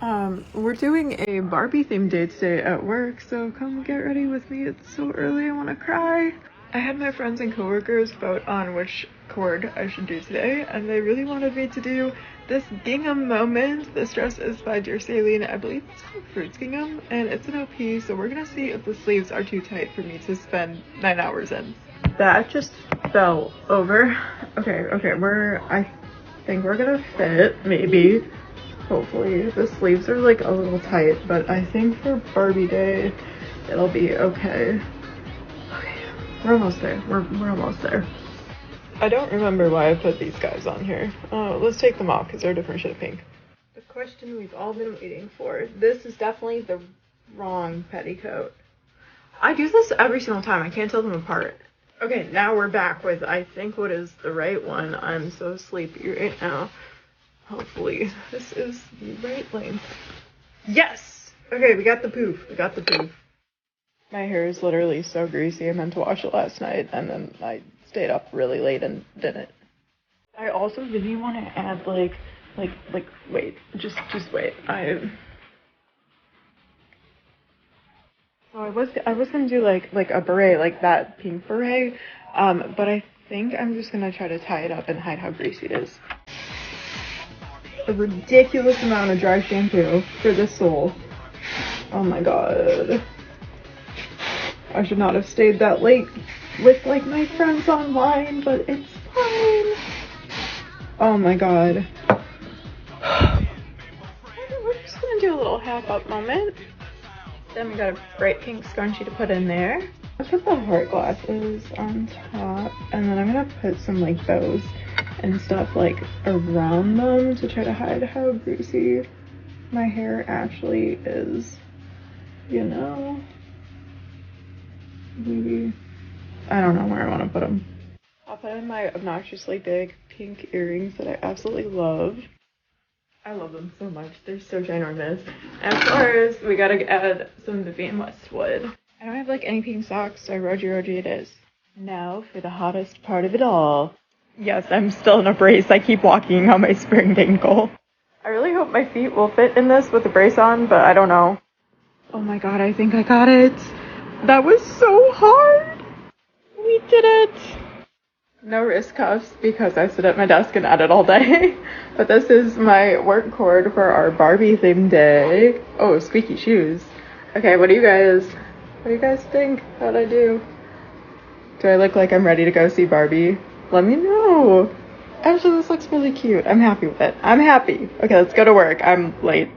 We're doing a Barbie themed day today at work, so come get ready with me. It's so early, I want to cry. I had my friends and coworkers vote on which Coord I should do today, and they really wanted me to do this gingham moment. This dress is by Dear Saline. I believe it's called Fruits Gingham, and it's an OP, so we're gonna see if the sleeves are too tight for me to spend 9 hours in. That just fell over. Okay, I think we're gonna fit, maybe. Hopefully. The sleeves are like a little tight, but I think for Barbie day, it'll be okay. Okay, we're almost there. We're almost there. I don't remember why I put these guys on here. Let's take them off because they're a different shade of pink. The question we've all been waiting for. This is definitely the wrong petticoat. I do this every single time. I can't tell them apart. Okay, now we're back with I think what is the right one. I'm so sleepy right now. Hopefully this is the right length. Yes! Okay, we got the poof. My hair is literally so greasy. I meant to wash it last night and then I stayed up really late and didn't. I also really want to add wait, just wait. So I was gonna do like a beret, like that pink beret, but I think I'm just gonna try to tie it up and hide how greasy it is. A ridiculous amount of dry shampoo for this sole. Oh my god. I should not have stayed that late with like my friends online, but it's fine. Oh my god. We're just gonna do a little half up moment. Then we got a bright pink scrunchie to put in there. I'll put the heart glasses on top, and then I'm gonna put some like bows and stuff like around them to try to hide how greasy my hair actually is, you know. Maybe I don't know where I want to put them. I'll put in my obnoxiously big pink earrings that I absolutely love. I love them so much. They're so ginormous. And of course, we gotta add some Vivienne Westwood. I don't have like any pink socks, so Roji it is. Now for the hottest part of it all. Yes, I'm still in a brace. I keep walking on my sprained ankle. I really hope my feet will fit in this with the brace on, but I don't know. Oh my god, I think I got it. That was so hard. We did it. No wrist cuffs because I sit at my desk and edit all day. But this is my work cord for our Barbie themed day. Oh, squeaky shoes. Okay, what do you guys think? How'd I do? Do I look like I'm ready to go see Barbie? Let me know. Actually, this looks really cute. I'm happy with it. I'm happy. Okay, let's go to work. I'm late.